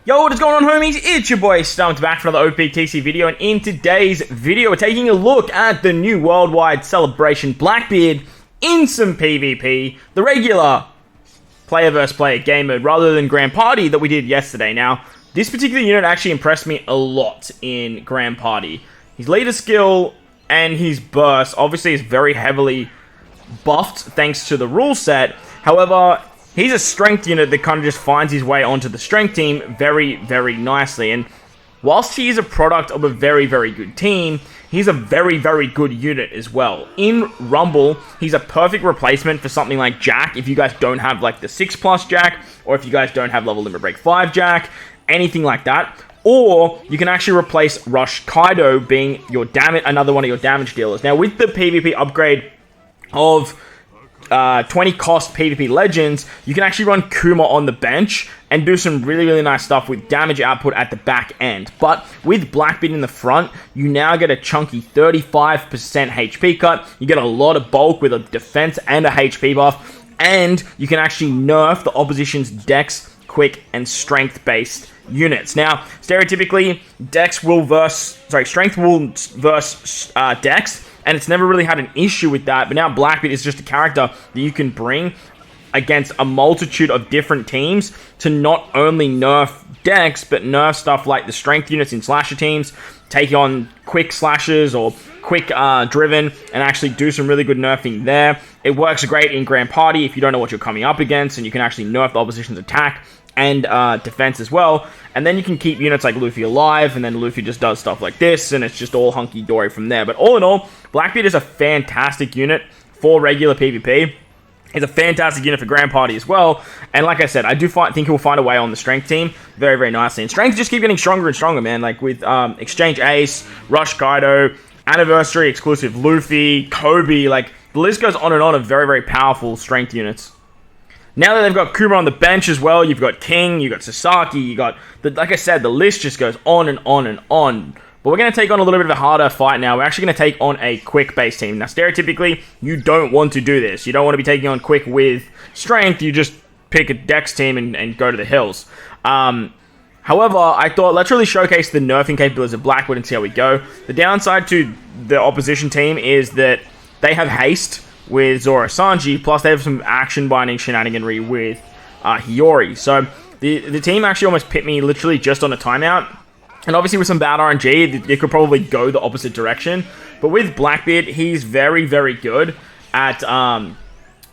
Yo, what is going on, homies? It's your boy StumpD back for another OPTC video, and in today's video, we're taking a look at the new worldwide celebration Blackbeard in some PvP, the regular player versus player game mode, rather than Grand Party that we did yesterday. Now, this particular unit actually impressed me a lot in Grand Party. His leader skill and his burst obviously is very heavily buffed thanks to the rule set. However, he's a strength unit that kind of just finds his way onto the strength team very, very nicely. And whilst he is a product of a very, very good team, he's a very, very good unit as well. In Rumble, he's a perfect replacement for something like Jack, if you guys don't have like the 6+ Jack, or if you guys don't have level limit break 5 Jack, anything like that. Or you can actually replace Rush Kaido being your another one of your damage dealers. Now, with the PvP upgrade of 20 cost PvP Legends, you can actually run Kuma on the bench and do some really, really nice stuff with damage output at the back end. But with Blackbeard in the front, you now get a chunky 35% HP cut. You get a lot of bulk with a defense and a HP buff. And you can actually nerf the opposition's dex, quick, and strength-based units. Now, stereotypically, strength will verse dex, and it's never really had an issue with that, but now Blackbeard is just a character that you can bring against a multitude of different teams to not only nerf dex, but nerf stuff like the strength units in slasher teams, take on quick slashers or quick driven, and actually do some really good nerfing there. It works great in Grand Party if you don't know what you're coming up against, and you can actually nerf the opposition's attack and defense as well. And then you can keep units like Luffy alive, and then Luffy just does stuff like this, and it's just all hunky-dory from there. But all in all, Blackbeard is a fantastic unit for regular PvP. He's a fantastic unit for Grand Party as well. And like I said, I do think he'll find a way on the Strength team very, very nicely. And Strength just keep getting stronger and stronger, man. Like with Exchange Ace, Rush Kaido, Anniversary exclusive Luffy, Kobe, like the list goes on and on of very, very powerful Strength units. Now that they've got Kuma on the bench as well, you've got King, you've got Sasaki, you got, like I said, the list just goes on and on and on. But we're going to take on a little bit of a harder fight now. We're actually going to take on a quick base team. Now, stereotypically, you don't want to do this. You don't want to be taking on quick with strength. You just pick a dex team and go to the hills. However, I thought, let's really showcase the nerfing capabilities of Blackbeard and see how we go. The downside to the opposition team is that they have haste with Zoro Sanji, plus they have some action binding shenaniganry with Hiyori. So the team actually almost pit me literally just on a timeout. And obviously with some bad RNG, it could probably go the opposite direction. But with Blackbeard, he's very, very good at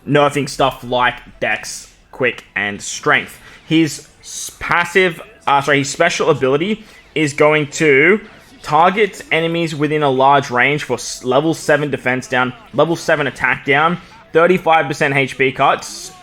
nerfing stuff like Dex, Quick, and Strength. His his special ability is going to target enemies within a large range for level 7 defense down, level 7 attack down, 35% HP cuts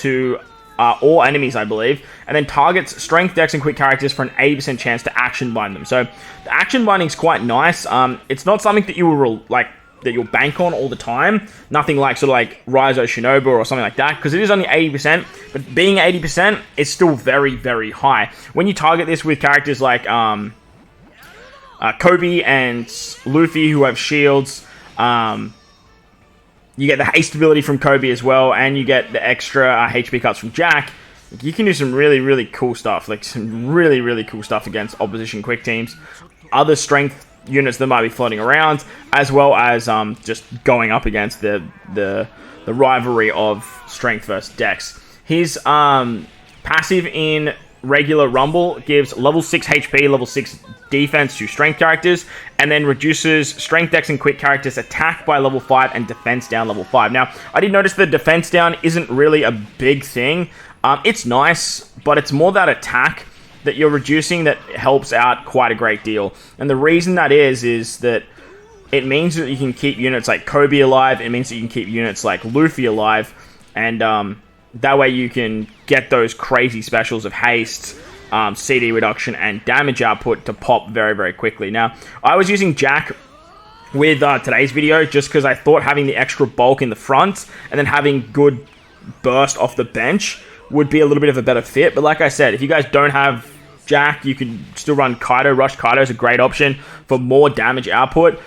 to all enemies, I believe, and then targets strength, dex, and quick characters for an 80% chance to action bind them. So the action binding is quite nice. It's not something that you will that you'll bank on all the time. Nothing like sort of like Raizo Shinobu or something like that, because it is only 80%, but being 80% is still very, very high. When you target this with characters like Kobe and Luffy, who have shields, you get the haste ability from Kobe as well, and you get the extra HP cuts from Jack. You can do some really, really cool stuff, like some really, really cool stuff against opposition quick teams, other strength units that might be floating around, as well as just going up against the rivalry of strength versus dex. His passive in regular Rumble gives level 6 HP, level 6 defense to strength characters, and then reduces strength, dex, and quick characters attack by level 5 and defense down level 5. Now, I did notice the defense down isn't really a big thing. It's nice, but it's more that attack that you're reducing that helps out quite a great deal. And the reason that is that it means that you can keep units like Kobe alive, it means that you can keep units like Luffy alive, and that way you can get those crazy specials of haste, CD reduction, and damage output to pop very, very quickly. Now, I was using Jack with today's video just because I thought having the extra bulk in the front and then having good burst off the bench would be a little bit of a better fit. But like I said, if you guys don't have Jack, you can still run Kaido. Rush Kaido is a great option for more damage output.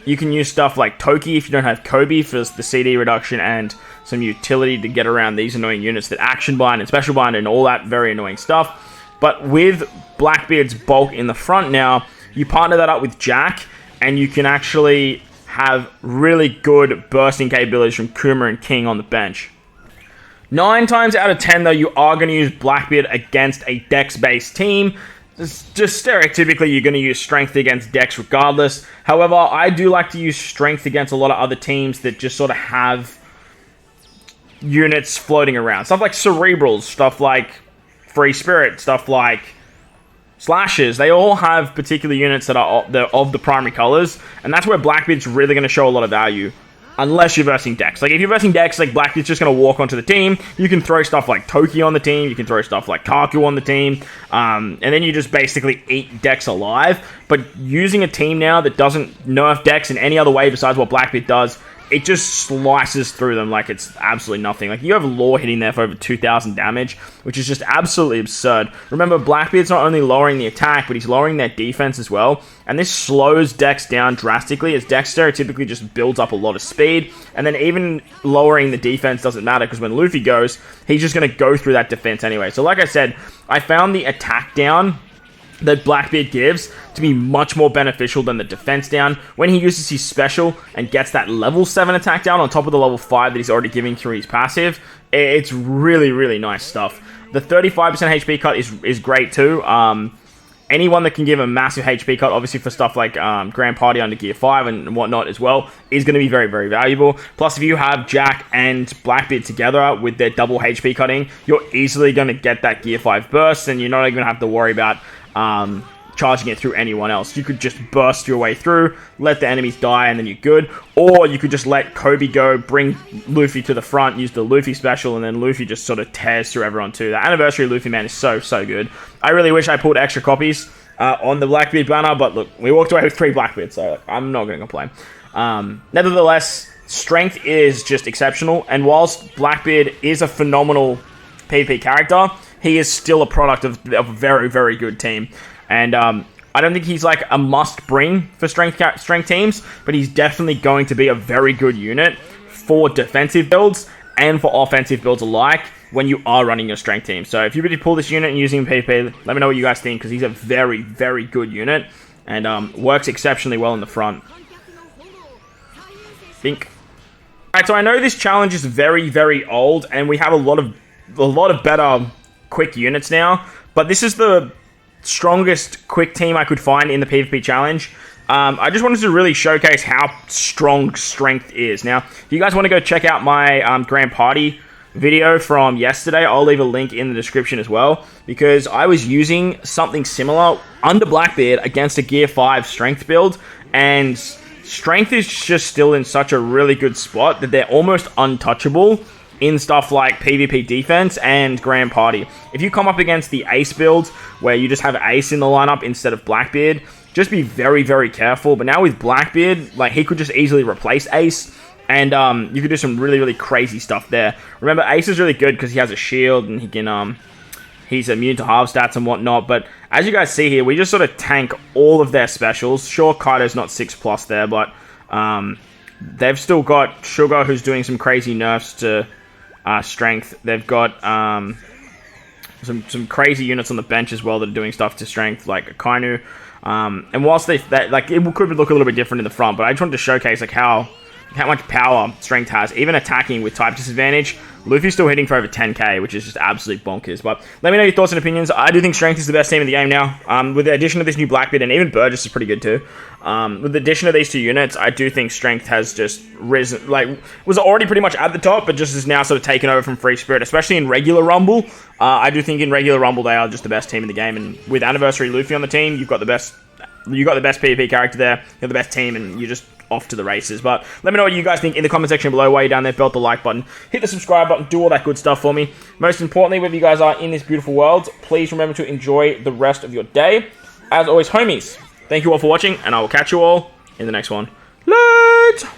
You can use stuff like Toki if you don't have Kobe for the CD reduction and some utility to get around these annoying units that action bind and special bind and all that very annoying stuff. But with Blackbeard's bulk in the front now, you partner that up with Jack, and you can actually have really good bursting capabilities from Kuma and King on the bench. 9 times out of 10, though, you are going to use Blackbeard against a Dex-based team. Just stereotypically, you're going to use Strength against Dex regardless. However, I do like to use Strength against a lot of other teams that just sort of have units floating around. Stuff like Cerebrals, stuff like Free Spirit, stuff like Slashers. They all have particular units that are of the primary colors, and that's where Blackbeard's really going to show a lot of value. Unless you're versing Dex. Like, if you're versing Dex, like, Blackbeard's just going to walk onto the team. You can throw stuff like Toki on the team. You can throw stuff like Kaku on the team. And then you just basically eat Dex alive. But using a team now that doesn't nerf Dex in any other way besides what Blackbeard does, it just slices through them like it's absolutely nothing. Like, you have Law hitting there for over 2,000 damage, which is just absolutely absurd. Remember, Blackbeard's not only lowering the attack, but he's lowering their defense as well. And this slows Dex down drastically, as Dex stereotypically just builds up a lot of speed. And then even lowering the defense doesn't matter, because when Luffy goes, he's just going to go through that defense anyway. So like I said, I found the attack down that Blackbeard gives to be much more beneficial than the defense down. When he uses his special and gets that level 7 attack down on top of the level 5 that he's already giving through his passive, it's really, really nice stuff. The 35% HP cut is great too. Anyone that can give a massive HP cut, obviously for stuff like Grand Party under Gear 5 and whatnot as well, is going to be very, very valuable. Plus, if you have Jack and Blackbeard together with their double HP cutting, you're easily going to get that Gear 5 burst, and you're not even going to have to worry about charging it through anyone else. You could just burst your way through, let the enemies die, and then you're good. Or you could just let Kobe go, bring Luffy to the front, use the Luffy special, and then Luffy just sort of tears through everyone too. The Anniversary Luffy, man, is so, so good. I really wish I pulled extra copies on the Blackbeard banner, but look, we walked away with 3 Blackbeards, so I'm not going to complain. Nevertheless, Strength is just exceptional, and whilst Blackbeard is a phenomenal PvP character, he is still a product of a very, very good team. And I don't think he's like a must-bring for strength teams, but he's definitely going to be a very good unit for defensive builds and for offensive builds alike when you are running your strength team. So if you really pull this unit and using PvP, let me know what you guys think, because he's a very, very good unit and works exceptionally well in the front. Alright, so I know this challenge is very, very old, and we have a lot of better quick units now, but this is the strongest quick team I could find in the PvP challenge. I just wanted to really showcase how strong Strength is. Now, if you guys want to go check out my Grand Party video from yesterday, I'll leave a link in the description as well, because I was using something similar under Blackbeard against a Gear 5 Strength build, and Strength is just still in such a really good spot that they're almost untouchable in stuff like PvP defense and Grand Party. If you come up against the Ace build, where you just have Ace in the lineup instead of Blackbeard, just be very, very careful. But now with Blackbeard, like, he could just easily replace Ace, and you could do some really, really crazy stuff there. Remember, Ace is really good because he has a shield, and he can, he's immune to half stats and whatnot. But as you guys see here, we just sort of tank all of their specials. Sure, Kaido's not 6+ there, but they've still got Sugar, who's doing some crazy nerfs to Strength. They've got some crazy units on the bench as well that are doing stuff to Strength, like Akainu. And whilst it could look a little bit different in the front, but I just wanted to showcase like how much power Strength has, even attacking with type disadvantage. Luffy's still hitting for over 10k, which is just absolutely bonkers. But let me know your thoughts and opinions. I do think Strength is the best team in the game now. With the addition of this new Blackbeard, and even Burgess is pretty good too. With the addition of these 2 units, I do think Strength has just risen, like, was already pretty much at the top, but just is now sort of taken over from Free Spirit, especially in regular Rumble. I do think in regular Rumble they are just the best team in the game, and with Anniversary Luffy on the team, you've got the best PvP character there, you're the best team, and you're just off to the races. But let me know what you guys think in the comment section below. While you're down there, belt the like button, hit the subscribe button, do all that good stuff for me. Most importantly, wherever you guys are in this beautiful world, please remember to enjoy the rest of your day. As always, homies, thank you all for watching, and I will catch you all in the next one. Later!